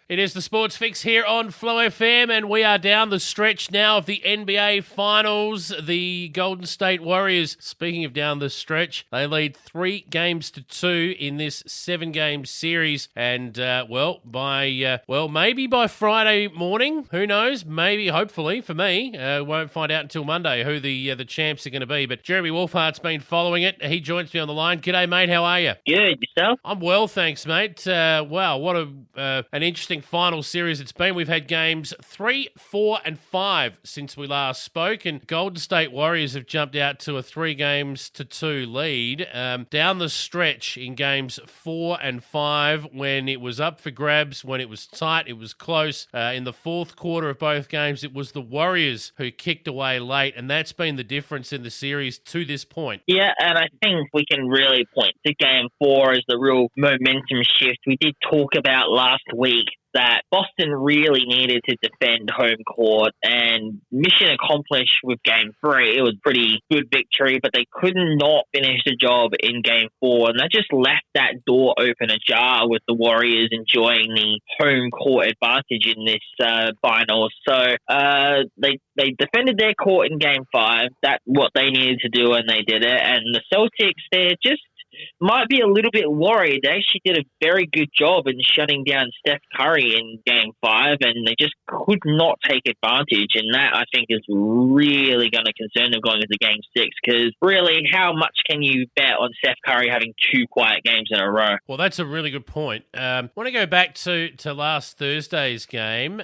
It is the Sports Fix here on Flow FM, and we are down the stretch now of the NBA Finals. The Golden State Warriors, speaking of down the stretch, they lead 3-2 in this 7-game series. And, maybe by Friday morning, who knows? Maybe, hopefully, for me, won't find out until Monday who the champs are going to be. But Jeremy Wohlfart's been following it. He joins me on the line. G'day, mate. How are you? Good. Yourself? I'm well, thanks, mate. Wow, what an interesting final series it's been. We've had games 3, 4, and 5 since we last spoke, and Golden State Warriors have jumped out to a 3-2 lead. Down the stretch in games 4 and 5, when it was up for grabs, when it was tight, it was close. In the fourth quarter of both games, it was the Warriors who kicked away late, and that's been the difference in the series to this point. Yeah, and I think we can really point to Game 4 as the real momentum shift. We did talk about last week that Boston really needed to defend home court, and mission accomplished with Game 3. It was a pretty good victory, but they could not finish the job in Game 4, and that just left that door open ajar with the Warriors enjoying the home court advantage in this final. So they defended their court in Game 5. That's what they needed to do, and they did it. And the Celtics, they're just might be a little bit worried. They actually did a very good job in shutting down Steph Curry in Game 5, and they just could not take advantage. And that, I think, is really going to concern them going into Game 6, because really, how much can you bet on Steph Curry having 2 quiet games in a row? Well, that's a really good point. I want to go back to last Thursday's game,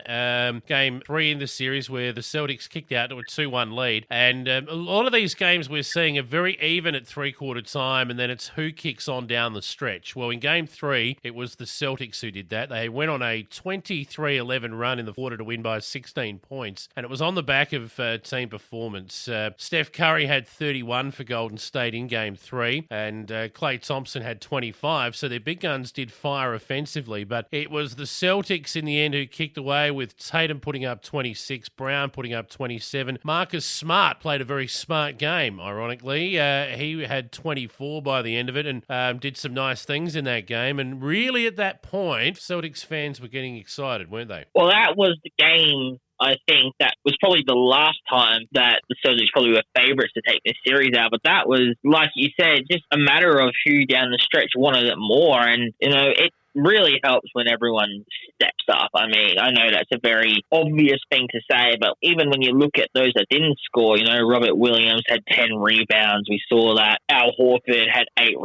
Game 3 in the series, where the Celtics kicked out to a 2-1 lead. And a lot of these games we're seeing are very even at three-quarter time, and then it's who kicks on down the stretch. Well, in Game 3, it was the Celtics who did that. They went on a 23-11 run in the quarter to win by 16 points, and it was on the back of team performance. Steph Curry had 31 for Golden State in Game 3, and Klay Thompson had 25, so their big guns did fire offensively, but it was the Celtics in the end who kicked away, with Tatum putting up 26, Brown putting up 27. Marcus Smart played a very smart game, ironically. He had 24 by the end of it, and did some nice things in that game. And really, at that point, Celtics fans were getting excited, weren't they? Well, that was the game, I think, that was probably the last time that the Celtics probably were favourites to take this series out. But that was, like you said, just a matter of who down the stretch wanted it more. And, it really helps when everyone steps up. I mean, I know that's a very obvious thing to say, but even when you look at those that didn't score, Robert Williams had 10 rebounds. We saw that Al Horford had 8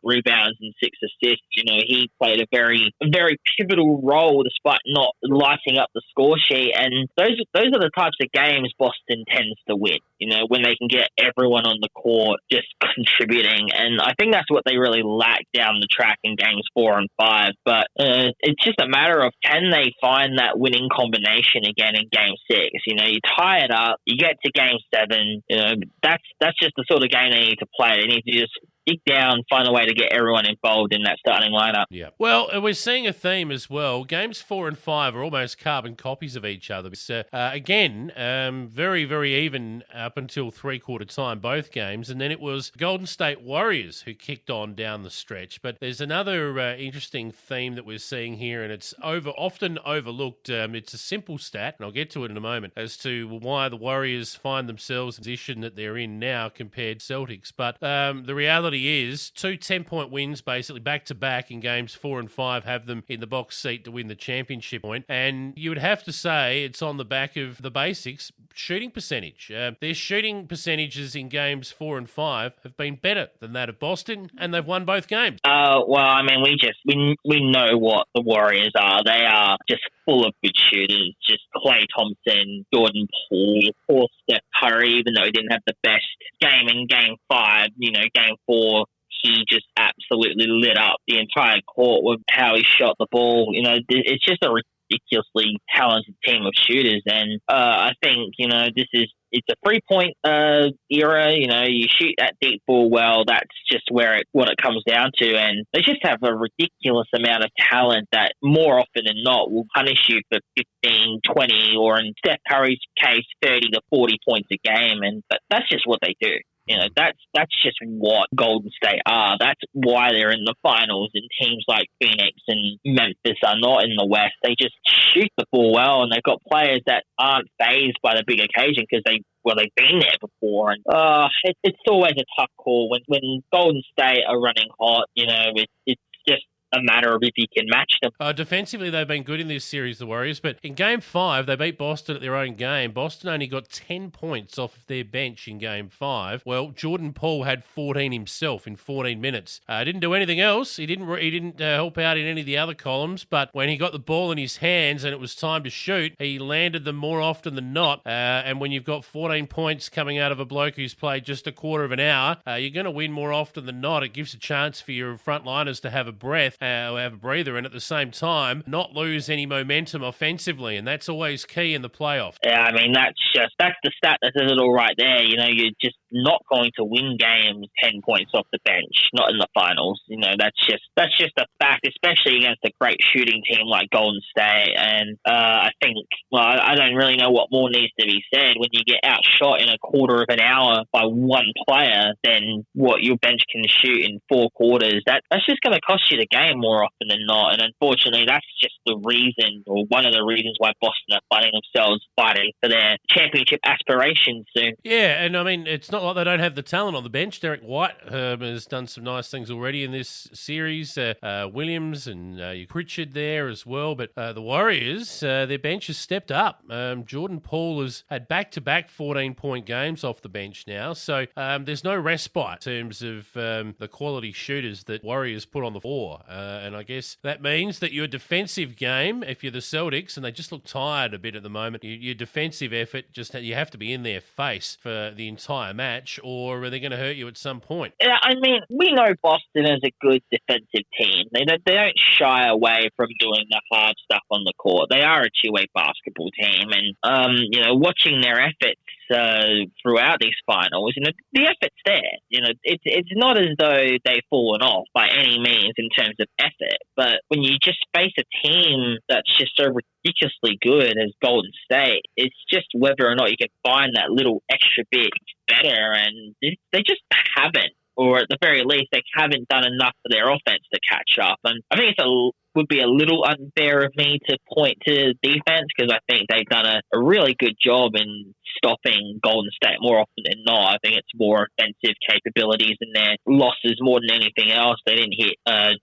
rebounds and 6 assists. He played a very pivotal role despite not lighting up the score sheet. And those are the types of games Boston tends to win, when they can get everyone on the court just contributing. And I think that's what they really lacked down the track in games 4 and 5. But it's just a matter of, can they find that winning combination again in Game 6? You tie it up, you get to Game 7. That's just the sort of game they need to play. They need to just dig down, find a way to get everyone involved in that starting lineup. Yeah. Well, we're seeing a theme as well. Games 4 and 5 are almost carbon copies of each other. Again, very, very even up until three-quarter time, both games. And then it was Golden State Warriors who kicked on down the stretch. But there's another interesting theme that we're seeing here, and it's often overlooked. It's a simple stat, and I'll get to it in a moment, as to why the Warriors find themselves in the position that they're in now compared to Celtics. But the reality is 2 10-point wins basically back-to-back in games 4 and 5 have them in the box seat to win the championship point. And you would have to say it's on the back of the basics, shooting percentage. Their shooting percentages in games 4 and 5 have been better than that of Boston, and they've won both games. Well, I mean, we know what the Warriors are. They are just full of good shooters. Just Klay Thompson, Jordan Poole, poor Steph Curry, even though he didn't have the best game in Game 5. Game 4, he just absolutely lit up the entire court with how he shot the ball. It's just a ridiculously talented team of shooters, and I think it's a 3-point era. You shoot that deep ball well. That's just what it comes down to, and they just have a ridiculous amount of talent that more often than not will punish you for 15, 20, or in Steph Curry's case, 30 to 40 points a game, and that's just what they do. That's just what Golden State are. That's why they're in the finals. And teams like Phoenix and Memphis are not in the West. They just shoot the ball well, and they've got players that aren't fazed by the big occasion because they've been there before. And it's always a tough call when Golden State are running hot. It's just a matter of if you can match them. Defensively, they've been good in this series, the Warriors, but in Game 5, they beat Boston at their own game. Boston only got 10 points off of their bench in Game 5. Well, Jordan Poole had 14 himself in 14 minutes. Didn't do anything else. He didn't help out in any of the other columns, but when he got the ball in his hands and it was time to shoot, he landed them more often than not. And when you've got 14 points coming out of a bloke who's played just a quarter of an hour, you're going to win more often than not. It gives a chance for your frontliners to have a breath. Have a breather, and at the same time not lose any momentum offensively, and that's always key in the playoff. Yeah, I mean that's the stat that says it all right there. You're just not going to win games 10 points off the bench, not in the finals. That's just a fact, especially against a great shooting team like Golden State. And I think, I don't really know what more needs to be said. When you get outshot in a quarter of an hour by one player, then what your bench can shoot in 4 quarters, that's just going to cost you the game more often than not. And unfortunately, that's just the reason, or one of the reasons, why Boston are finding themselves fighting for their championship aspirations soon. Yeah, and I mean, it's not like they don't have the talent on the bench. Derek White has done some nice things already in this series. Williams and Pritchard there as well. But the Warriors, their bench has stepped up. Jordan Poole has had back-to-back 14-point games off the bench now. So there's no respite in terms of the quality shooters that Warriors put on the floor. And I guess that means that your defensive game, if you're the Celtics, and they just look tired a bit at the moment, your defensive effort, you have to be in their face for the entire match, or are they going to hurt you at some point? Yeah, I mean, we know Boston is a good defensive team. They don't shy away from doing the hard stuff on the court. They are a two-way basketball team, and watching their efforts throughout these finals, the effort's there. It's not as though they've fallen off by any means in terms of effort, but when you just face a team that's just so ridiculously good as Golden State, it's just whether or not you can find that little extra bit better, and they just haven't. Or at the very least, they haven't done enough for their offense to catch up. And I think would be a little unfair of me to point to defense, because I think they've done a really good job in stopping Golden State more often than not. I think it's more offensive capabilities in their losses more than anything else. They didn't hit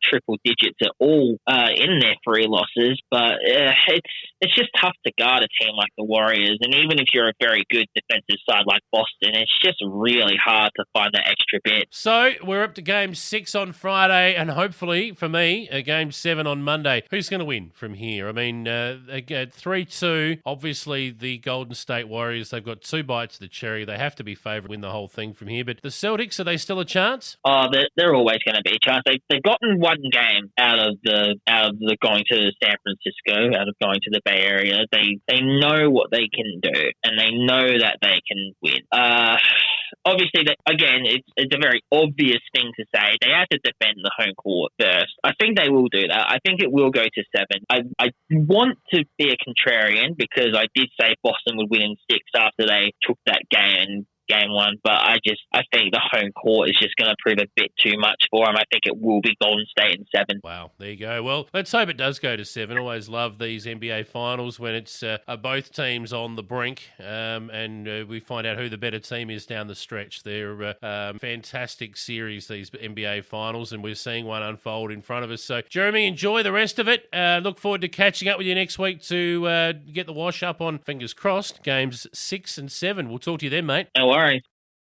triple digits at all in their 3 losses, but it's just tough to guard a team like the Warriors. And even if you're a very good defensive side like Boston, it's just really hard to find that extra bit. So we're up to Game 6 on Friday, and hopefully, for me, Game 7 on Monday. Who's going to win from here? I mean, 3-2, obviously the Golden State Warriors, they've got 2 bites of the cherry. They have to be favoured to win the whole thing from here. But the Celtics, are they still a chance? Oh, they're always going to be a chance. They've gotten one game out of the going to San Francisco, out of going to the Bay Area. They know what they can do, and they know that they can win. Obviously, it's a very obvious thing to say. They have to defend the home court first. I think they will do that. I think it will go to 7. I want to be a contrarian, because I did say Boston would win in 6 after they took that game Game 1, but I think the home court is just going to prove a bit too much for them. I think it will be Golden State in 7. Wow, there you go. Well, let's hope it does go to 7. Always love these NBA finals when it's both teams on the brink, and we find out who the better team is down the stretch. They're fantastic series, these NBA finals, and we're seeing one unfold in front of us. So, Jeremy, enjoy the rest of it. Look forward to catching up with you next week to get the wash up on, fingers crossed, games 6 and 7. We'll talk to you then, mate. No worries.